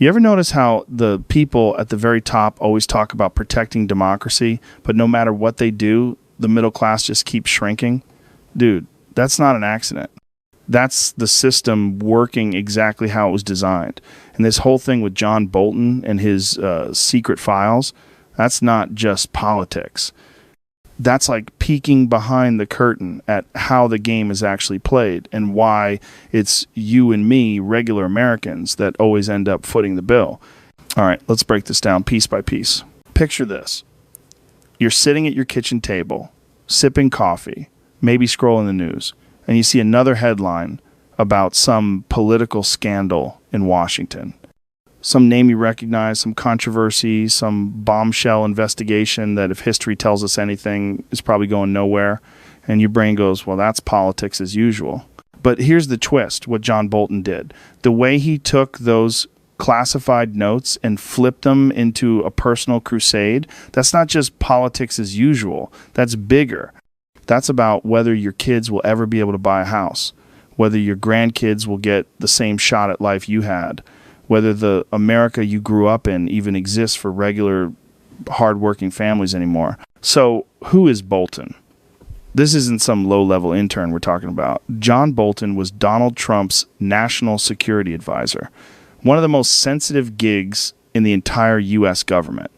You ever notice how the people at the very top always talk about protecting democracy, but no matter what they do, the middle class just keeps shrinking? Dude, that's not an accident. That's the system working exactly how it was designed. And this whole thing with John Bolton and his secret files, that's not just politics. That's like peeking behind the curtain at how the game is actually played and why it's you and me, regular Americans, that always end up footing the bill. All right, let's break this down piece by piece. Picture this. You're sitting at your kitchen table, sipping coffee, maybe scrolling the news, and you see another headline about some political scandal in Washington. Some name you recognize, some controversy, some bombshell investigation that, if history tells us anything, is probably going nowhere. And your brain goes, well, that's politics as usual. But here's the twist, what John Bolton did. The way he took those classified notes and flipped them into a personal crusade, that's not just politics as usual. That's bigger. That's about whether your kids will ever be able to buy a house, whether your grandkids will get the same shot at life you had, whether the America you grew up in even exists for regular, hardworking families anymore. So, who is Bolton? This isn't some low-level intern we're talking about. John Bolton was Donald Trump's national security advisor, one of the most sensitive gigs in the entire U.S. government.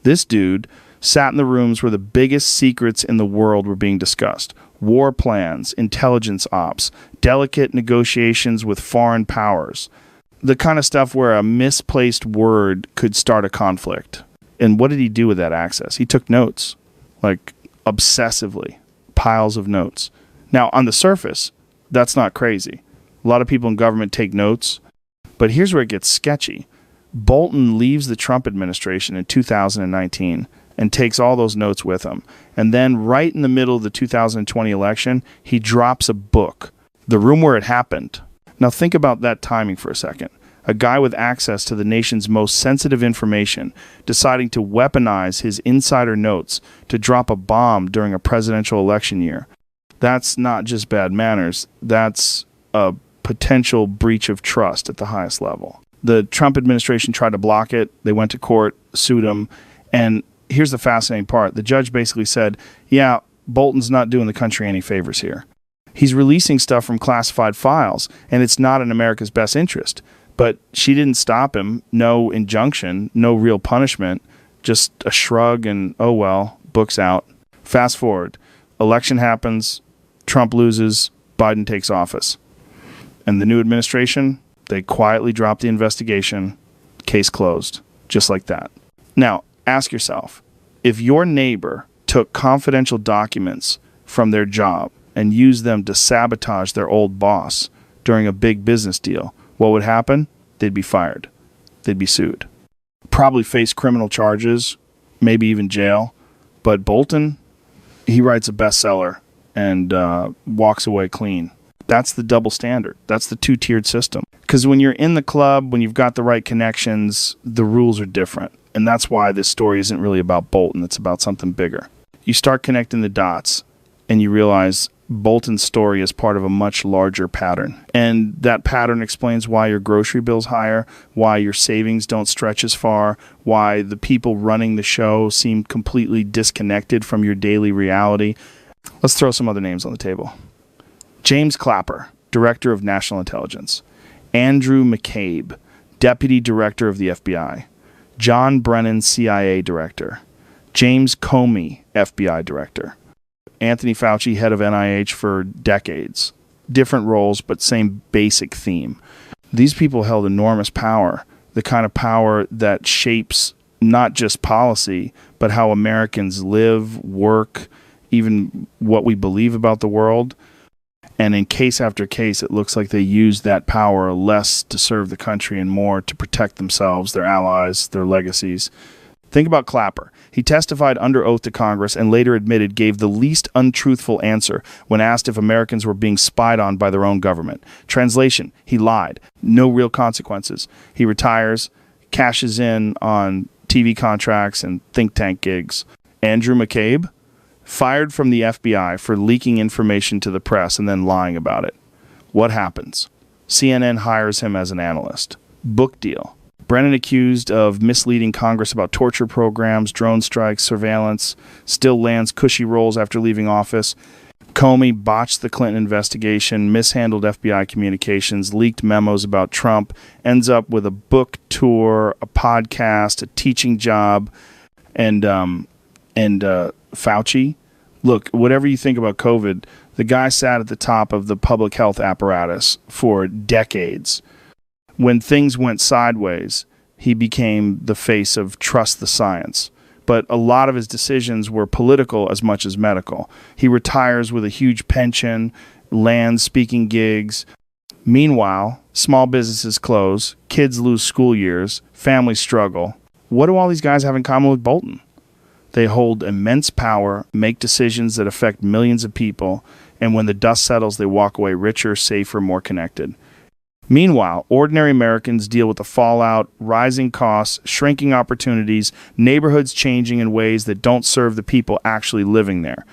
This dude sat in the rooms where the biggest secrets in the world were being discussed. War plans, intelligence ops, delicate negotiations with foreign powers. The kind of stuff where a misplaced word could start a conflict. And what did he do with that access? He took notes, like obsessively, piles of notes. Now, on the surface, that's not crazy. A lot of people in government take notes, but here's where it gets sketchy. Bolton leaves the Trump administration in 2019 and takes all those notes with him. And then right in the middle of the 2020 election, he drops a book, The Room Where It Happened. Now think about that timing for a second. A guy with access to the nation's most sensitive information deciding to weaponize his insider notes to drop a bomb during a presidential election year. That's not just bad manners. That's a potential breach of trust at the highest level. The Trump administration tried to block it. They went to court, sued him. And here's the fascinating part. The judge basically said, yeah, Bolton's not doing the country any favors here. He's releasing stuff from classified files, and it's not in America's best interest. But she didn't stop him. No injunction, no real punishment, just a shrug and, oh well, book's out. Fast forward. Election happens, Trump loses, Biden takes office. And the new administration, they quietly drop the investigation, case closed, just like that. Now, ask yourself, if your neighbor took confidential documents from their job and used them to sabotage their old boss during a big business deal, what would happen? They'd be fired. They'd be sued. Probably face criminal charges, maybe even jail. But Bolton, he writes a bestseller and walks away clean. That's the double standard. That's the two-tiered system. Because when you're in the club, when you've got the right connections, the rules are different. And that's why this story isn't really about Bolton. It's about something bigger. You start connecting the dots, and you realize Bolton's story is part of a much larger pattern. And that pattern explains why your grocery bill's higher, why your savings don't stretch as far, why the people running the show seem completely disconnected from your daily reality. Let's throw some other names on the table. James Clapper, Director of National Intelligence. Andrew McCabe, Deputy Director of the FBI. John Brennan, CIA Director. James Comey, FBI Director. Anthony Fauci, head of NIH for decades. Different roles, but same basic theme. These people held enormous power, the kind of power that shapes not just policy, but how Americans live, work, even what we believe about the world. And in case after case, it looks like they use that power less to serve the country and more to protect themselves, their allies, their legacies. Think about Clapper. He testified under oath to Congress and later admitted gave the least untruthful answer when asked if Americans were being spied on by their own government. Translation, he lied. No real consequences. He retires, cashes in on TV contracts and think tank gigs. Andrew McCabe, fired from the FBI for leaking information to the press and then lying about it. What happens? CNN hires him as an analyst. Book deal. Brennan accused of misleading Congress about torture programs, drone strikes, surveillance, still lands cushy roles after leaving office. Comey botched the Clinton investigation, mishandled FBI communications, leaked memos about Trump, ends up with a book tour, a podcast, a teaching job, and Fauci. Look, whatever you think about COVID, the guy sat at the top of the public health apparatus for decades. When things went sideways, he became the face of trust the science. But a lot of his decisions were political as much as medical. He retires with a huge pension, land speaking gigs. Meanwhile, small businesses close, kids lose school years, families struggle. What do all these guys have in common with Bolton? They hold immense power, make decisions that affect millions of people, and when the dust settles, they walk away richer, safer, more connected. Meanwhile, ordinary Americans deal with the fallout, rising costs, shrinking opportunities, neighborhoods changing in ways that don't serve the people actually living there.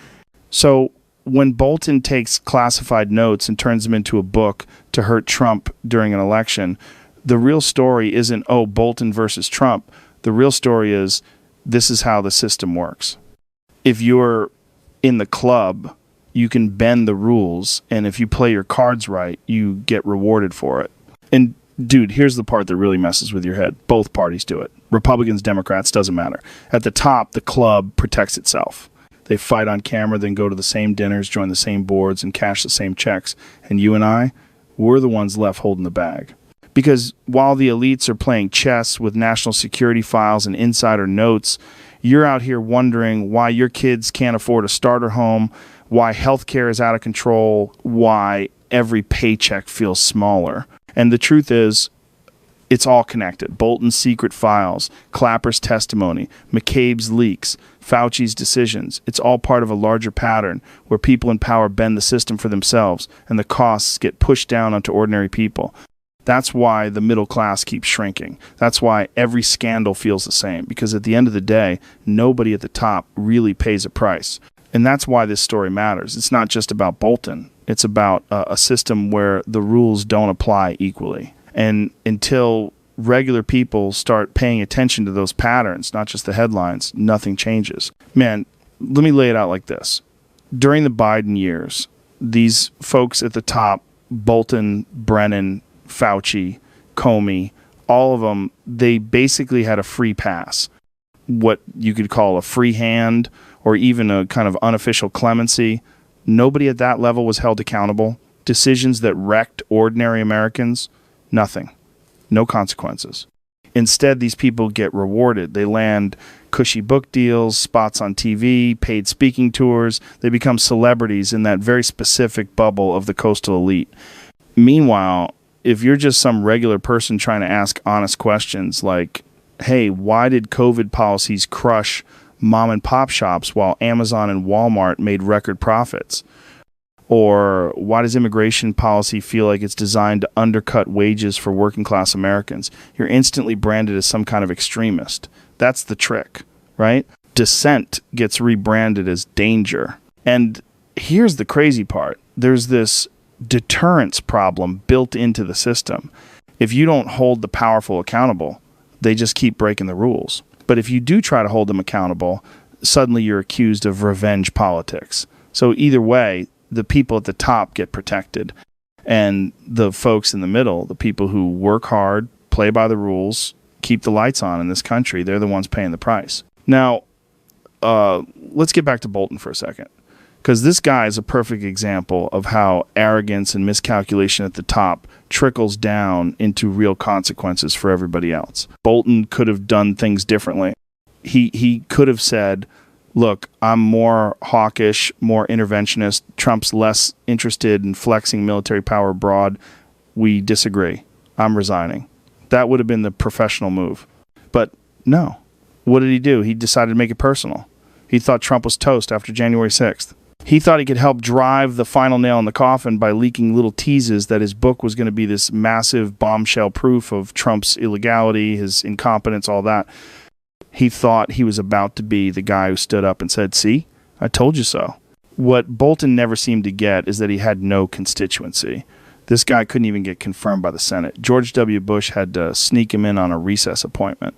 So when Bolton takes classified notes and turns them into a book to hurt Trump during an election, the real story isn't, oh, Bolton versus Trump. The real story is, this is how the system works. If you're in the club, you can bend the rules, and if you play your cards right, you get rewarded for it. And dude, here's the part that really messes with your head. Both parties do it. Republicans, Democrats, doesn't matter. At the top, the club protects itself. They fight on camera, then go to the same dinners, join the same boards, and cash the same checks. And you and I, we're the ones left holding the bag. Because while the elites are playing chess with national security files and insider notes, you're out here wondering why your kids can't afford a starter home, why healthcare is out of control, why every paycheck feels smaller. And the truth is, it's all connected. Bolton's secret files, Clapper's testimony, McCabe's leaks, Fauci's decisions. It's all part of a larger pattern where people in power bend the system for themselves and the costs get pushed down onto ordinary people. That's why the middle class keeps shrinking. That's why every scandal feels the same, because at the end of the day, nobody at the top really pays a price. And that's why this story matters. It's not just about Bolton. It's about a system where the rules don't apply equally. And until regular people start paying attention to those patterns, not just the headlines, nothing changes. Man, let me lay it out like this. During the Biden years, these folks at the top, Bolton, Brennan, Fauci, Comey, all of them, they basically had a free pass. What you could call a free hand or even a kind of unofficial clemency. Nobody at that level was held accountable. Decisions that wrecked ordinary Americans, nothing. No consequences. Instead, these people get rewarded. They land cushy book deals, spots on TV, paid speaking tours. They become celebrities in that very specific bubble of the coastal elite. Meanwhile, if you're just some regular person trying to ask honest questions like, hey, why did COVID policies crush mom and pop shops while Amazon and Walmart made record profits? Or why does immigration policy feel like it's designed to undercut wages for working class Americans? You're instantly branded as some kind of extremist. That's the trick, right? Dissent gets rebranded as danger. And here's the crazy part. There's this deterrence problem built into the system. If you don't hold the powerful accountable, they just keep breaking the rules. But if you do try to hold them accountable, suddenly you're accused of revenge politics. So either way, the people at the top get protected. And the folks in the middle, the people who work hard, play by the rules, keep the lights on in this country, they're the ones paying the price. Now, let's get back to Bolton for a second. Because this guy is a perfect example of how arrogance and miscalculation at the top trickles down into real consequences for everybody else. Bolton could have done things differently. He could have said, look, I'm more hawkish, more interventionist. Trump's less interested in flexing military power abroad. We disagree. I'm resigning. That would have been the professional move. But no. What did he do? He decided to make it personal. He thought Trump was toast after January 6th. He thought he could help drive the final nail in the coffin by leaking little teases that his book was going to be this massive bombshell proof of Trump's illegality, his incompetence, all that. He thought he was about to be the guy who stood up and said, see, I told you so. What Bolton never seemed to get is that he had no constituency. This guy couldn't even get confirmed by the Senate. George W. Bush had to sneak him in on a recess appointment.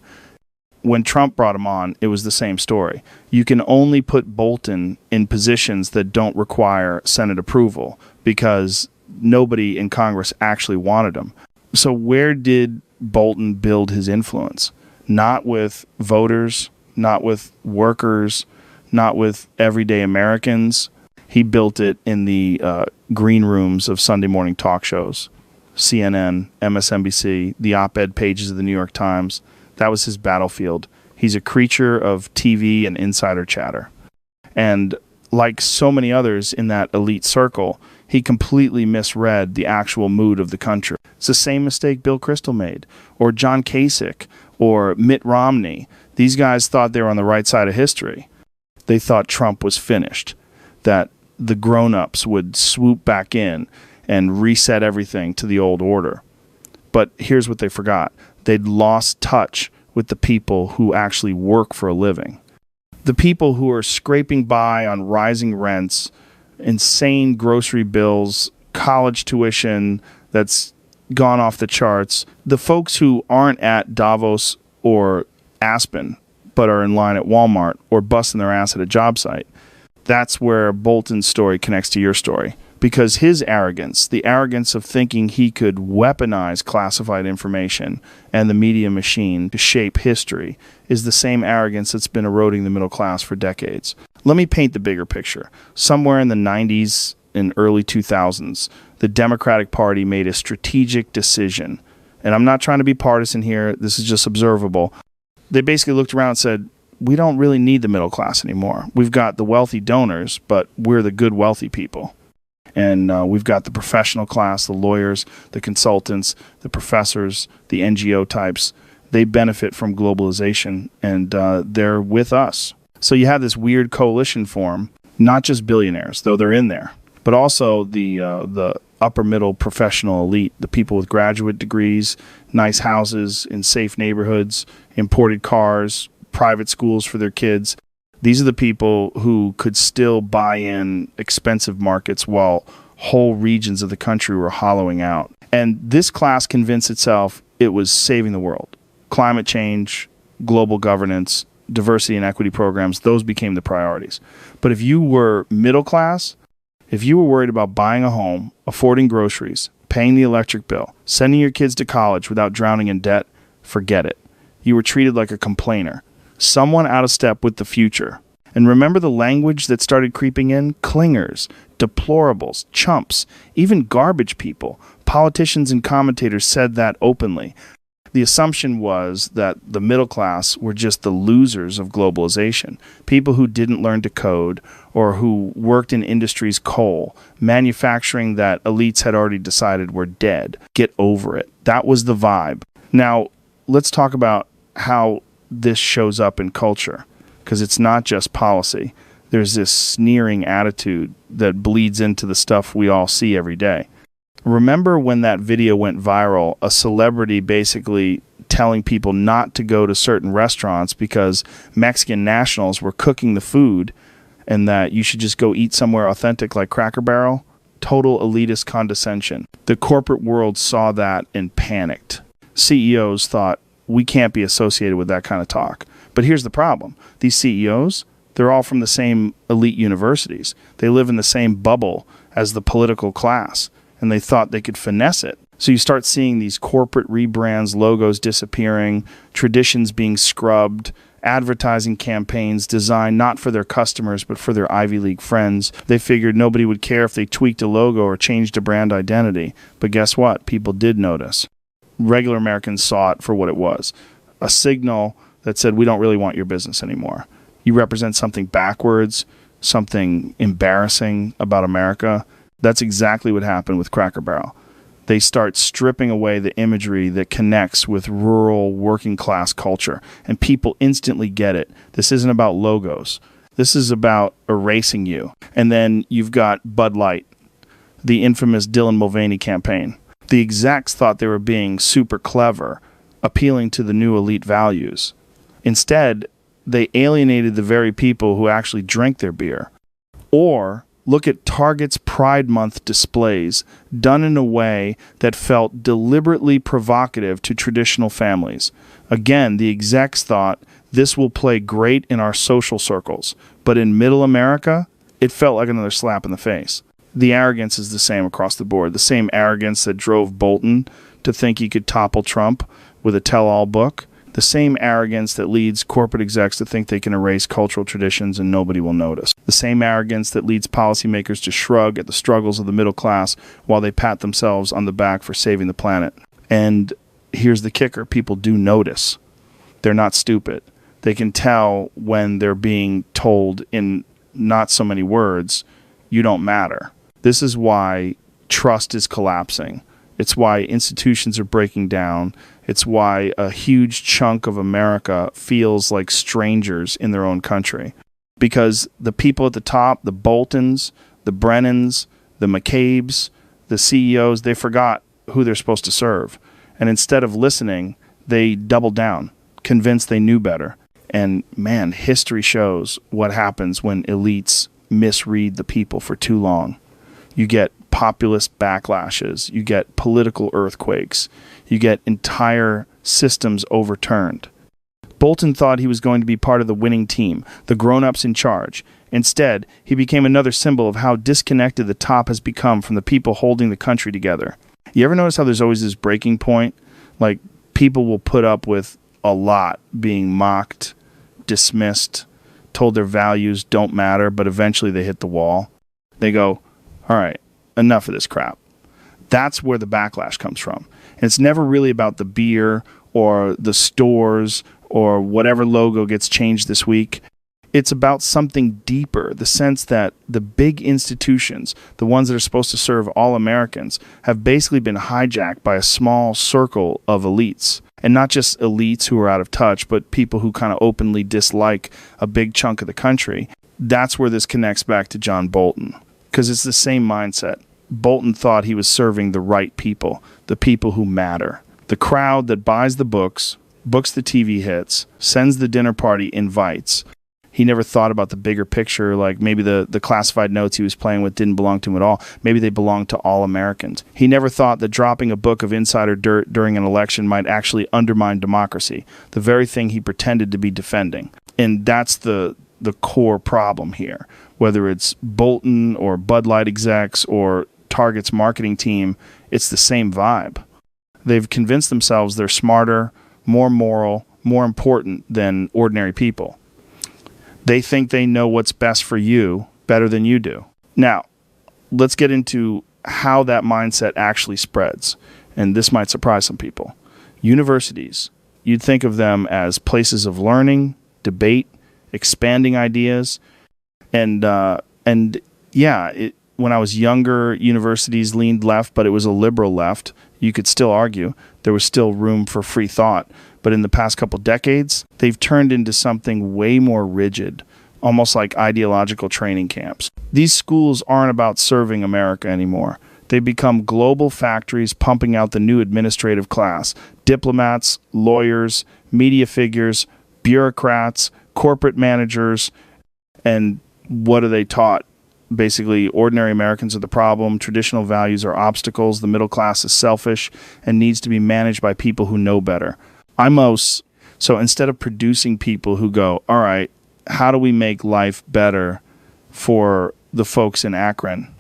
When Trump brought him on, it was the same story. You can only put Bolton in positions that don't require Senate approval because nobody in Congress actually wanted him. So where did Bolton build his influence? Not with voters, not with workers, not with everyday Americans. He built it in the green rooms of Sunday morning talk shows, CNN, MSNBC, the op-ed pages of the New York Times. That was his battlefield. He's a creature of TV and insider chatter. And like so many others in that elite circle, he completely misread the actual mood of the country. It's the same mistake Bill Kristol made, or John Kasich, or Mitt Romney. These guys thought they were on the right side of history. They thought Trump was finished, that the grown-ups would swoop back in and reset everything to the old order. But here's what they forgot. They'd lost touch with the people who actually work for a living. The people who are scraping by on rising rents, insane grocery bills, college tuition that's gone off the charts. The folks who aren't at Davos or Aspen, but are in line at Walmart or busting their ass at a job site. That's where Bolton's story connects to your story. Because his arrogance, the arrogance of thinking he could weaponize classified information and the media machine to shape history, is the same arrogance that's been eroding the middle class for decades. Let me paint the bigger picture. Somewhere in the 90s and early 2000s, the Democratic Party made a strategic decision. And I'm not trying to be partisan here. This is just observable. They basically looked around and said, we don't really need the middle class anymore. We've got the wealthy donors, but we're the good wealthy people. And we've got the professional class, the lawyers, the consultants, the professors, the NGO types. They benefit from globalization, and they're with us. So you have this weird coalition form, not just billionaires, though they're in there, but also the upper middle professional elite, the people with graduate degrees, nice houses in safe neighborhoods, imported cars, private schools for their kids. These are the people who could still buy in expensive markets while whole regions of the country were hollowing out. And this class convinced itself it was saving the world. Climate change, global governance, diversity and equity programs, those became the priorities. But if you were middle class, if you were worried about buying a home, affording groceries, paying the electric bill, sending your kids to college without drowning in debt, forget it. You were treated like a complainer. Someone out of step with the future. And remember the language that started creeping in? Clingers, deplorables, chumps, even garbage people. Politicians and commentators said that openly. The assumption was that the middle class were just the losers of globalization. People who didn't learn to code or who worked in industries coal, manufacturing that elites had already decided were dead. Get over it. That was the vibe. Now, let's talk about how this shows up in culture, because it's not just policy. There's this sneering attitude that bleeds into the stuff we all see every day. Remember when that video went viral, a celebrity basically telling people not to go to certain restaurants because Mexican nationals were cooking the food and that you should just go eat somewhere authentic like Cracker Barrel? Total elitist condescension. The corporate world saw that and panicked. CEOs thought, we can't be associated with that kind of talk. But here's the problem. These CEOs, they're all from the same elite universities. They live in the same bubble as the political class, and they thought they could finesse it. So you start seeing these corporate rebrands, logos disappearing, traditions being scrubbed, advertising campaigns designed not for their customers but for their Ivy League friends. They figured nobody would care if they tweaked a logo or changed a brand identity. But guess what? People did notice. Regular Americans saw it for what it was. A signal that said, we don't really want your business anymore. You represent something backwards, something embarrassing about America. That's exactly what happened with Cracker Barrel. They start stripping away the imagery that connects with rural working class culture, and people instantly get it. This isn't about logos. This is about erasing you. And then you've got Bud Light, the infamous Dylan Mulvaney campaign. The execs thought they were being super clever, appealing to the new elite values. Instead, they alienated the very people who actually drink their beer. Or Look at Target's Pride Month displays done in a way that felt deliberately provocative to traditional families. Again, the execs thought this will play great in our social circles, but in middle America, it felt like another slap in the face. The arrogance is the same across the board. The same arrogance that drove Bolton to think he could topple Trump with a tell-all book. The same arrogance that leads corporate execs to think they can erase cultural traditions and nobody will notice. The same arrogance that leads policymakers to shrug at the struggles of the middle class while they pat themselves on the back for saving the planet. And here's the kicker. People do notice. They're not stupid. They can tell when they're being told in not so many words, you don't matter. This is why trust is collapsing. It's why institutions are breaking down. It's why a huge chunk of America feels like strangers in their own country. Because the people at the top, the Boltons, the Brennans, the McCabe's, the CEOs, they forgot who they're supposed to serve. And instead of listening, they doubled down, convinced they knew better. And man, history shows what happens when elites misread the people for too long. You get populist backlashes, you get political earthquakes, you get entire systems overturned. Bolton thought he was going to be part of the winning team, the grown-ups in charge. Instead, he became another symbol of how disconnected the top has become from the people holding the country together. You ever notice how there's always this breaking point? Like, people will put up with a lot being mocked, dismissed, told their values don't matter, but eventually they hit the wall. They go, all right, enough of this crap. That's where the backlash comes from. And it's never really about the beer or the stores or whatever logo gets changed this week. It's about something deeper, the sense that the big institutions, the ones that are supposed to serve all Americans, have basically been hijacked by a small circle of elites. And not just elites who are out of touch, but people who kind of openly dislike a big chunk of the country. That's where this connects back to John Bolton, because it's the same mindset. Bolton thought he was serving the right people, the people who matter. The crowd that buys the books, books the TV hits, sends the dinner party invites. He never thought about the bigger picture, like maybe the classified notes he was playing with didn't belong to him at all. Maybe they belonged to all Americans. He never thought that dropping a book of insider dirt during an election might actually undermine democracy, the very thing he pretended to be defending. And that's the core problem here. Whether it's Bolton or Bud Light execs or Target's marketing team, it's the same vibe. They've convinced themselves they're smarter, more moral, more important than ordinary people. They think they know what's best for you better than you do. Now, let's get into how that mindset actually spreads. And this might surprise some people. Universities, you'd think of them as places of learning, debate, expanding ideas. And yeah, when I was younger, universities leaned left, but it was a liberal left. You could still argue there was still room for free thought. But in the past couple decades, they've turned into something way more rigid, almost like ideological training camps. These schools aren't about serving America anymore. They've become global factories pumping out the new administrative class. Diplomats, lawyers, media figures, bureaucrats, corporate managers, and what are they taught? Basically, ordinary Americans are the problem, traditional values are obstacles, the middle class is selfish, and needs to be managed by people who know better. So instead of producing people who go, all right, how do we make life better for the folks in Akron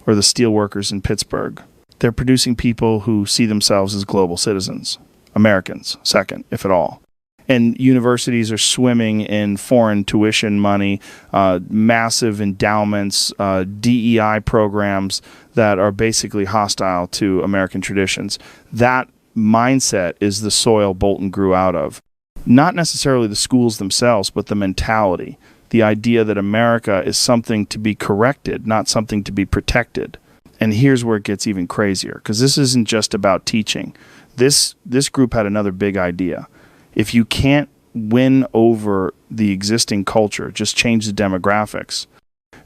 or the steel workers in Pittsburgh? They're producing people who see themselves as global citizens, Americans, second, if at all. And universities are swimming in foreign tuition money, massive endowments, DEI programs that are basically hostile to American traditions. That mindset is the soil Bolton grew out of. Not necessarily the schools themselves, but the mentality, the idea that America is something to be corrected, not something to be protected. And here's where it gets even crazier, because this isn't just about teaching. This group had another big idea. If you can't win over the existing culture, just change the demographics.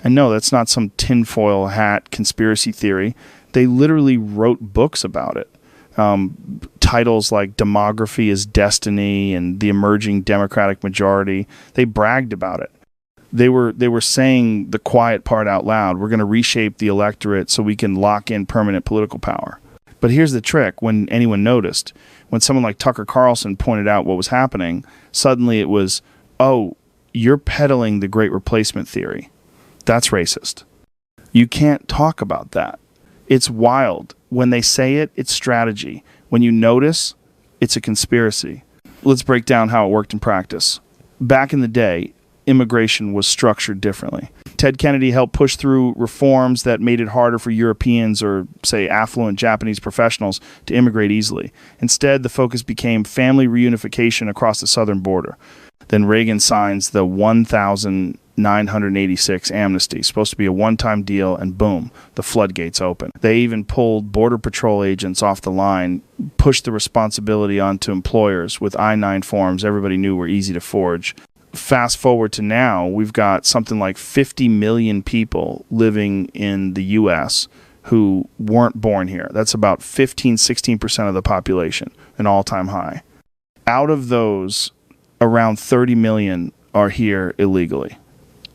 And no, that's not some tinfoil hat conspiracy theory. They literally wrote books about it. Titles like Demography is Destiny and The Emerging Democratic Majority. They bragged about it. They were saying the quiet part out loud. We're going to reshape the electorate so we can lock in permanent political power. But here's the trick: when anyone noticed, when someone like Tucker Carlson pointed out what was happening, suddenly it was, oh, you're peddling the Great Replacement theory. That's racist. You can't talk about that. It's wild. When they say it, it's strategy. When you notice, it's a conspiracy. Let's break down how it worked in practice. Back in the day, immigration was structured differently. Ted Kennedy helped push through reforms that made it harder for Europeans or, say, affluent Japanese professionals to immigrate easily. Instead, the focus became family reunification across the southern border. Then Reagan signs the 1,986 amnesty, supposed to be a one-time deal, and boom, the floodgates open. They even pulled Border Patrol agents off the line, pushed the responsibility onto employers with I-9 forms everybody knew were easy to forge. Fast forward to now, we've got something like 50 million people living in the U.S. who weren't born here. That's about 16% of the population, an all-time high. Out of those, around 30 million are here illegally.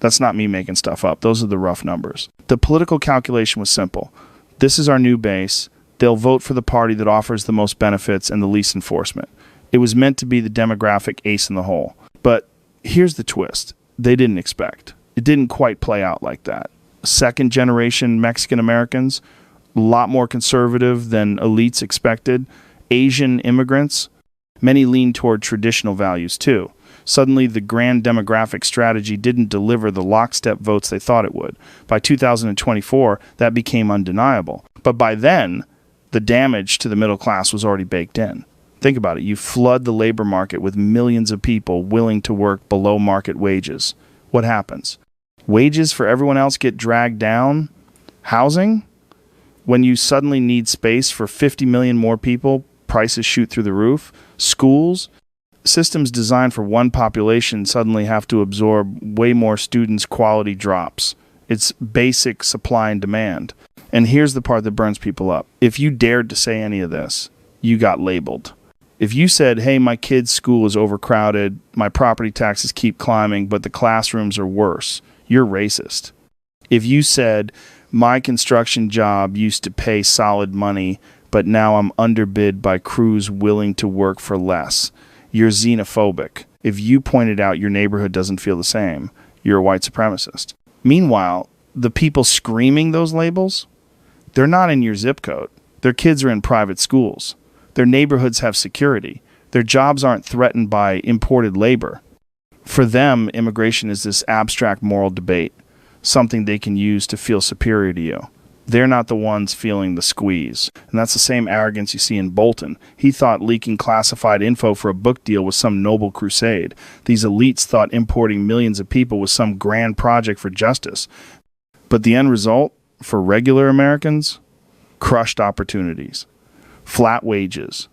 That's not me making stuff up. Those are the rough numbers. The political calculation was simple. This is our new base. They'll vote for the party that offers the most benefits and the least enforcement. It was meant to be the demographic ace in the hole. But here's the twist. They didn't expect. It didn't quite play out like that. Second generation Mexican Americans, a lot more conservative than elites expected. Asian immigrants, many lean toward traditional values too. Suddenly, the grand demographic strategy didn't deliver the lockstep votes they thought it would. By 2024, that became undeniable. But by then, the damage to the middle class was already baked in. Think about it. You flood the labor market with millions of people willing to work below market wages. What happens? Wages for everyone else get dragged down. Housing? When you suddenly need space for 50 million more people, prices shoot through the roof. Schools? Systems designed for one population suddenly have to absorb way more students' quality drops. It's basic supply and demand. And here's the part that burns people up. If you dared to say any of this, you got labeled. If you said, hey, my kid's school is overcrowded, my property taxes keep climbing, but the classrooms are worse, you're racist. If you said, my construction job used to pay solid money, but now I'm underbid by crews willing to work for less, you're xenophobic. If you pointed out your neighborhood doesn't feel the same, you're a white supremacist. Meanwhile, the people screaming those labels, they're not in your zip code. Their kids are in private schools. Their neighborhoods have security. Their jobs aren't threatened by imported labor. For them, immigration is this abstract moral debate, something they can use to feel superior to you. They're not the ones feeling the squeeze. And that's the same arrogance you see in Bolton. He thought leaking classified info for a book deal was some noble crusade. These elites thought importing millions of people was some grand project for justice. But the end result, for regular Americans, crushed opportunities. Flat wages,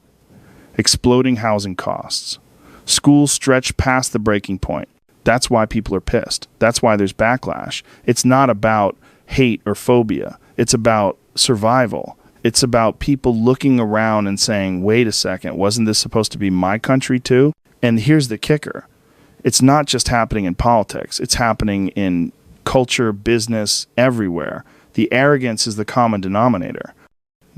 exploding housing costs, schools stretched past the breaking point. That's why people are pissed. That's why there's backlash. It's not about hate or phobia. It's about survival. It's about people looking around and saying, wait a second, wasn't this supposed to be my country too? And here's the kicker. It's not just happening in politics. It's happening in culture, business, everywhere. The arrogance is the common denominator.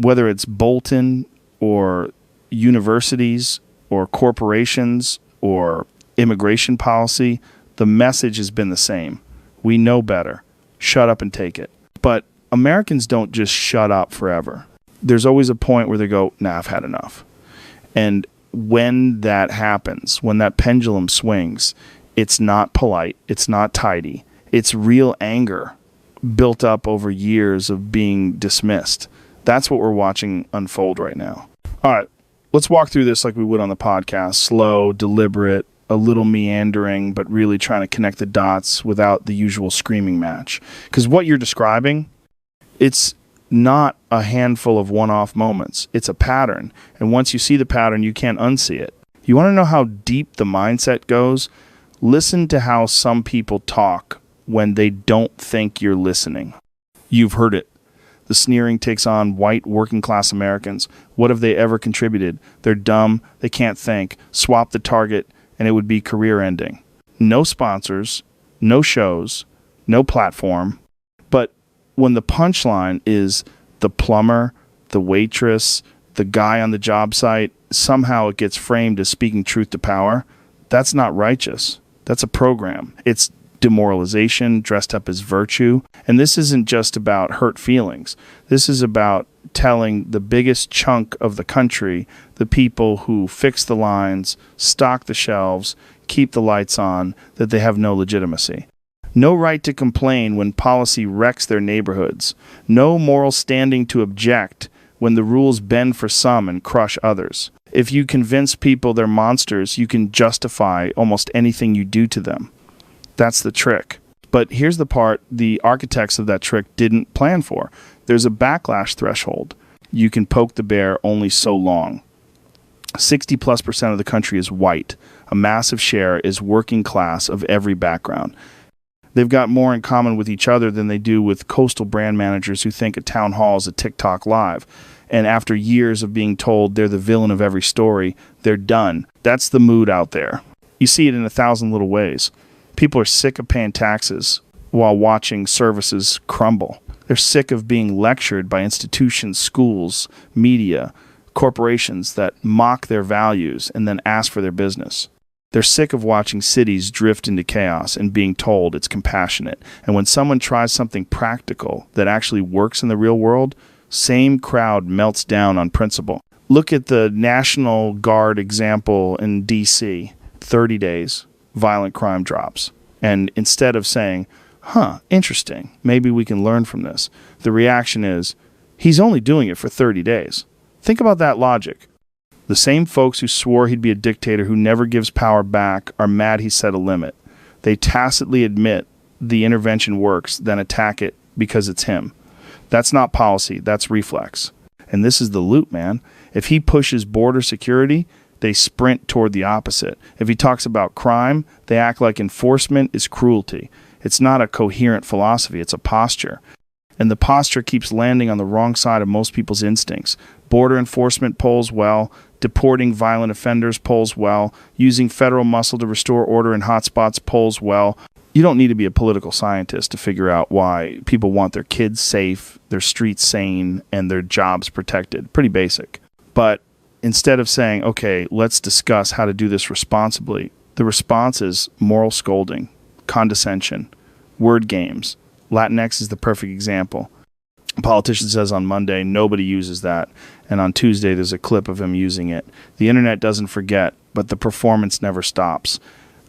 Whether it's Bolton or universities or corporations or immigration policy, the message has been the same. We know better. Shut up and take it. But Americans don't just shut up forever. There's always a point where they go, nah, I've had enough. And when that happens, when that pendulum swings, it's not polite. It's not tidy. It's real anger built up over years of being dismissed. That's what we're watching unfold right now. All right, let's walk through this like we would on the podcast. Slow, deliberate, a little meandering, but really trying to connect the dots without the usual screaming match. Because what you're describing, it's not a handful of one-off moments. It's a pattern. And once you see the pattern, you can't unsee it. You want to know how deep the mindset goes? Listen to how some people talk when they don't think you're listening. You've heard it. The sneering takes on white working-class Americans. What have they ever contributed? They're dumb. They can't think. Swap the target, and it would be career-ending. No sponsors, no shows, no platform. But when the punchline is the plumber, the waitress, the guy on the job site, somehow it gets framed as speaking truth to power. That's not righteous. That's a program. It's demoralization dressed up as virtue. And this isn't just about hurt feelings. This is about telling the biggest chunk of the country, the people who fix the lines, stock the shelves, keep the lights on, that they have no legitimacy. No right to complain when policy wrecks their neighborhoods. No moral standing to object when the rules bend for some and crush others. If you convince people they're monsters, you can justify almost anything you do to them. That's the trick. But here's the part the architects of that trick didn't plan for. There's a backlash threshold. You can poke the bear only so long. 60+% of the country is white. A massive share is working class of every background. They've got more in common with each other than they do with coastal brand managers who think a town hall is a TikTok live. And after years of being told they're the villain of every story, they're done. That's the mood out there. You see it in 1,000 little ways. People are sick of paying taxes while watching services crumble. They're sick of being lectured by institutions, schools, media, corporations that mock their values and then ask for their business. They're sick of watching cities drift into chaos and being told it's compassionate. And when someone tries something practical that actually works in the real world, same crowd melts down on principle. Look at the National Guard example in D.C. 30 days, violent crime drops. And instead of saying, interesting, maybe we can learn from this, the reaction is, he's only doing it for 30 days. Think about that logic. The same folks who swore he'd be a dictator who never gives power back are mad he set a limit. They tacitly admit the intervention works, then attack it because it's him. That's not policy, that's reflex. And this is the loop, man. If he pushes border security, they sprint toward the opposite. If he talks about crime, they act like enforcement is cruelty. It's not a coherent philosophy, it's a posture. And the posture keeps landing on the wrong side of most people's instincts. Border enforcement polls well, deporting violent offenders polls well, using federal muscle to restore order in hotspots polls well. You don't need to be a political scientist to figure out why people want their kids safe, their streets sane, and their jobs protected. Pretty basic. But instead of saying, okay, let's discuss how to do this responsibly, the response is moral scolding, condescension, word games. Latinx is the perfect example. A politician says on Monday, nobody uses that. And on Tuesday, there's a clip of him using it. The internet doesn't forget, but the performance never stops.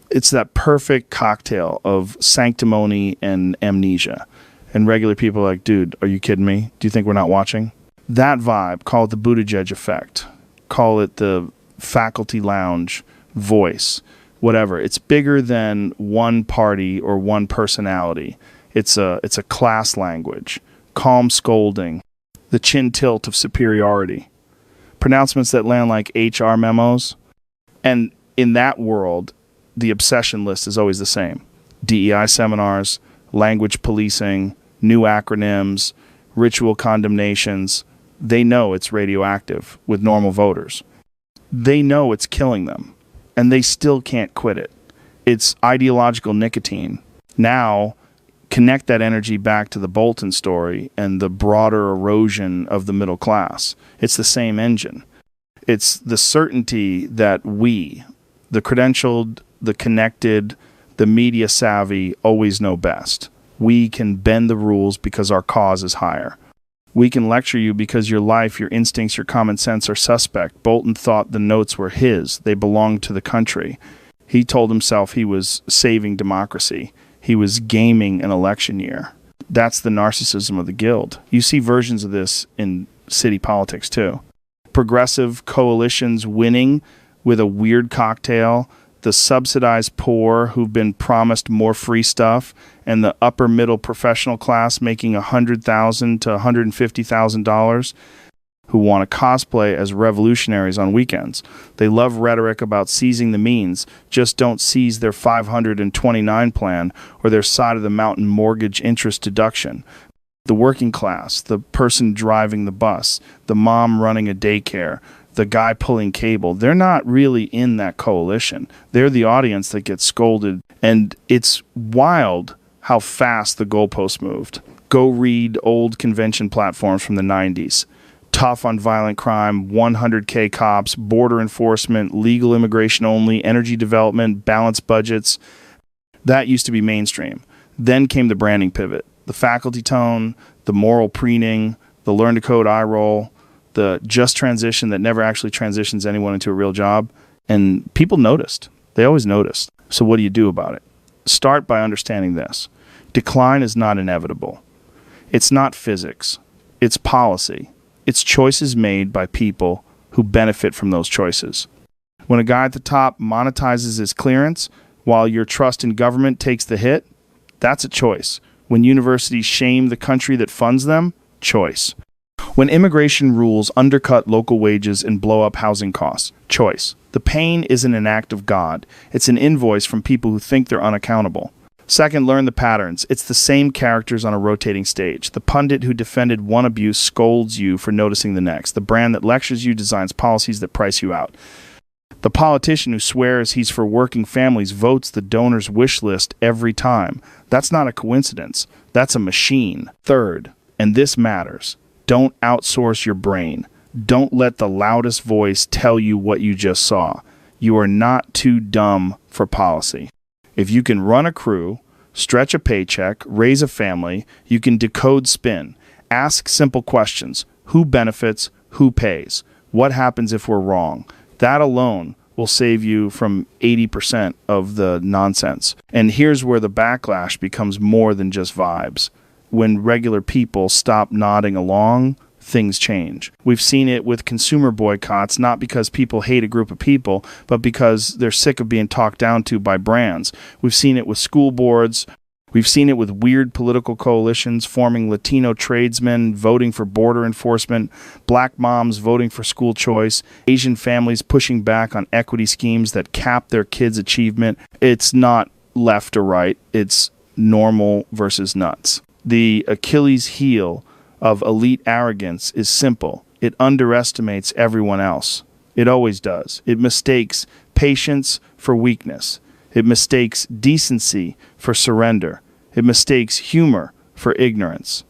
It's that perfect cocktail of sanctimony and amnesia. And regular people are like, dude, are you kidding me? Do you think we're not watching? That vibe, call it the Buttigieg effect. Call it the faculty lounge voice, whatever. It's bigger than one party or one personality. It's a class language, calm scolding, the chin tilt of superiority, pronouncements that land like HR memos. And in that world, the obsession list is always the same. DEI seminars, language policing, new acronyms, ritual condemnations. They know it's radioactive with normal voters. They know it's killing them, and they still can't quit it. It's ideological nicotine. Now, connect that energy back to the Bolton story and the broader erosion of the middle class. It's the same engine. It's the certainty that we, the credentialed, the connected, the media savvy, always know best. We can bend the rules because our cause is higher. We can lecture you because your life, your instincts, your common sense are suspect. Bolton thought the notes were his. They belonged to the country. He told himself he was saving democracy. He was gaming an election year. That's the narcissism of the guild. You see versions of this in city politics too. Progressive coalitions winning with a weird cocktail, the subsidized poor who've been promised more free stuff, and the upper middle professional class making $100,000 to $150,000 who want to cosplay as revolutionaries on weekends. They love rhetoric about seizing the means, just don't seize their 529 plan or their side of the mountain mortgage interest deduction. The working class, the person driving the bus, the mom running a daycare, the guy pulling cable, they're not really in that coalition. They're the audience that gets scolded. And it's wild how fast the goalposts moved. Go read old convention platforms from the 90s. Tough on violent crime, 100K cops, border enforcement, legal immigration only, energy development, balanced budgets. That used to be mainstream. Then came the branding pivot, the faculty tone, the moral preening, the learn to code eye roll, the just transition that never actually transitions anyone into a real job. And people noticed. They always noticed. So what do you do about it? Start by understanding this. Decline is not inevitable. It's not physics. It's policy. It's choices made by people who benefit from those choices. When a guy at the top monetizes his clearance while your trust in government takes the hit, that's a choice. When universities shame the country that funds them, choice. When immigration rules undercut local wages and blow up housing costs, choice. The pain isn't an act of God. It's an invoice from people who think they're unaccountable. Second, learn the patterns. It's the same characters on a rotating stage. The pundit who defended one abuse scolds you for noticing the next. The brand that lectures you designs policies that price you out. The politician who swears he's for working families votes the donor's wish list every time. That's not a coincidence. That's a machine. Third, and this matters, don't outsource your brain. Don't let the loudest voice tell you what you just saw. You are not too dumb for policy. If you can run a crew, stretch a paycheck, raise a family, you can decode spin. Ask simple questions. Who benefits? Who pays? What happens if we're wrong? That alone will save you from 80% of the nonsense. And here's where the backlash becomes more than just vibes. When regular people stop nodding along, things change. We've seen it with consumer boycotts, not because people hate a group of people, but because they're sick of being talked down to by brands. We've seen it with school boards. We've seen it with weird political coalitions forming Latino tradesmen voting for border enforcement, black moms voting for school choice, Asian families pushing back on equity schemes that cap their kids' achievement. It's not left or right. It's normal versus nuts. The Achilles heel of elite arrogance is simple. It underestimates everyone else. It always does. It mistakes patience for weakness. It mistakes decency for surrender. It mistakes humor for ignorance.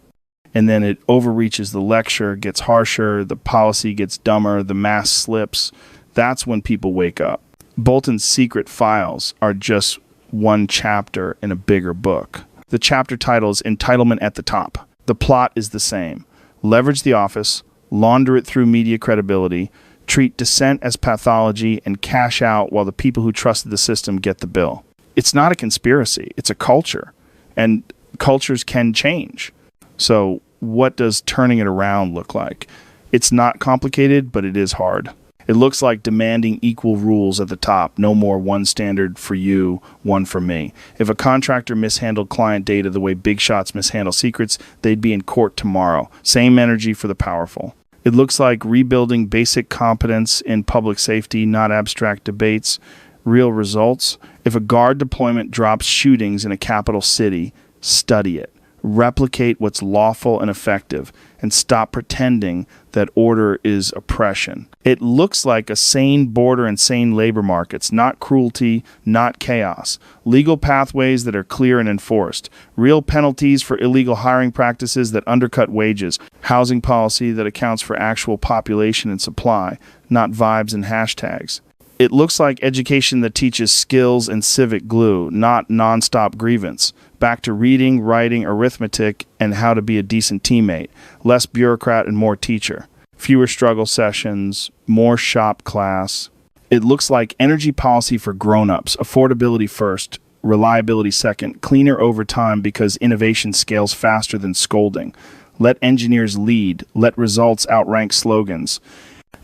And then it overreaches the lecture, gets harsher, the policy gets dumber, the mask slips. That's when people wake up. Bolton's secret files are just one chapter in a bigger book. The chapter title is Entitlement at the Top. The plot is the same. Leverage the office, launder it through media credibility, treat dissent as pathology, and cash out while the people who trusted the system get the bill. It's not a conspiracy. It's a culture. And cultures can change. So what does turning it around look like? It's not complicated, but it is hard. It looks like demanding equal rules at the top. No more one standard for you, one for me. If a contractor mishandled client data the way big shots mishandle secrets, they'd be in court tomorrow. Same energy for the powerful. It looks like rebuilding basic competence in public safety, not abstract debates, real results. If a guard deployment drops shootings in a capital city, study it. Replicate what's lawful and effective, and stop pretending that order is oppression. It looks like a sane border and sane labor markets, not cruelty, not chaos. Legal pathways that are clear and enforced. Real penalties for illegal hiring practices that undercut wages. Housing policy that accounts for actual population and supply, not vibes and hashtags. It looks like education that teaches skills and civic glue, not nonstop grievance. Back to reading, writing, arithmetic, and how to be a decent teammate. Less bureaucrat and more teacher. Fewer struggle sessions, more shop class. It looks like energy policy for grown-ups, affordability first, reliability second, cleaner over time because innovation scales faster than scolding. Let engineers lead, let results outrank slogans.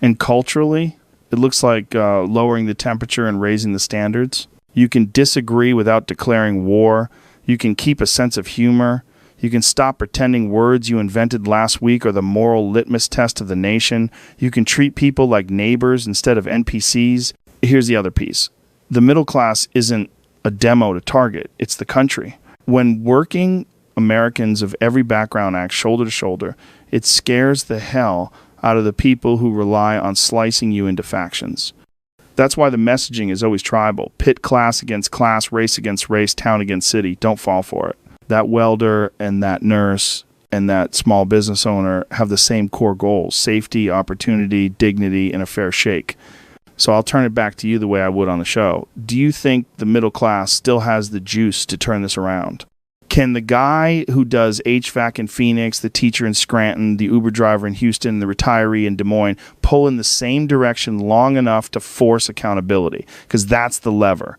And culturally, it looks like lowering the temperature and raising the standards. You can disagree without declaring war. You can keep a sense of humor. You can stop pretending words you invented last week are the moral litmus test of the nation. You can treat people like neighbors instead of NPCs. Here's the other piece. The middle class isn't a demo to target. It's the country. When working Americans of every background act shoulder to shoulder, it scares the hell out of the people who rely on slicing you into factions. That's why the messaging is always tribal. Pit class against class, race against race, town against city. Don't fall for it. That welder and that nurse and that small business owner have the same core goals: safety, opportunity, dignity, and a fair shake. So I'll turn it back to you the way I would on the show. Do you think the middle class still has the juice to turn this around? Can the guy who does HVAC in Phoenix, the teacher in Scranton, the Uber driver in Houston, the retiree in Des Moines pull in the same direction long enough to force accountability? Because that's the lever.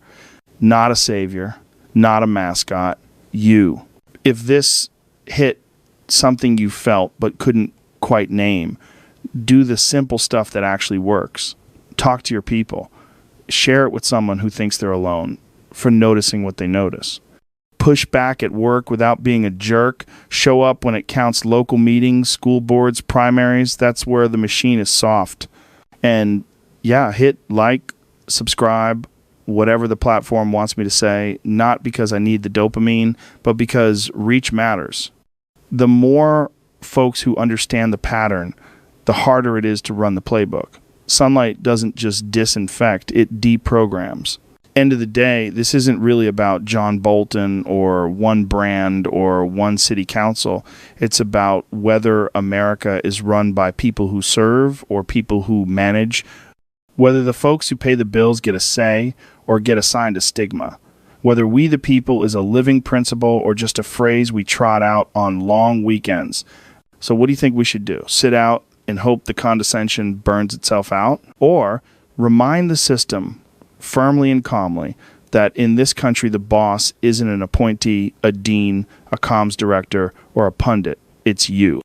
Not a savior, not a mascot, you. If this hit something you felt but couldn't quite name, do the simple stuff that actually works. Talk to your people. Share it with someone who thinks they're alone for noticing what they notice. Push back at work without being a jerk. Show up when it counts. Local meetings, school boards, primaries. That's where the machine is soft. And yeah, hit like, subscribe, whatever the platform wants me to say, not because I need the dopamine, but because reach matters. The more folks who understand the pattern, the harder it is to run the playbook. Sunlight doesn't just disinfect, it deprograms. End of the day, this isn't really about John Bolton or one brand or one city council. It's about whether America is run by people who serve or people who manage, whether the folks who pay the bills get a say or get assigned a stigma, whether we the people is a living principle or just a phrase we trot out on long weekends. So what do you think we should do? Sit out and hope the condescension burns itself out? Or remind the system firmly and calmly that in this country the boss isn't an appointee, a dean, a comms director, or a pundit. It's you.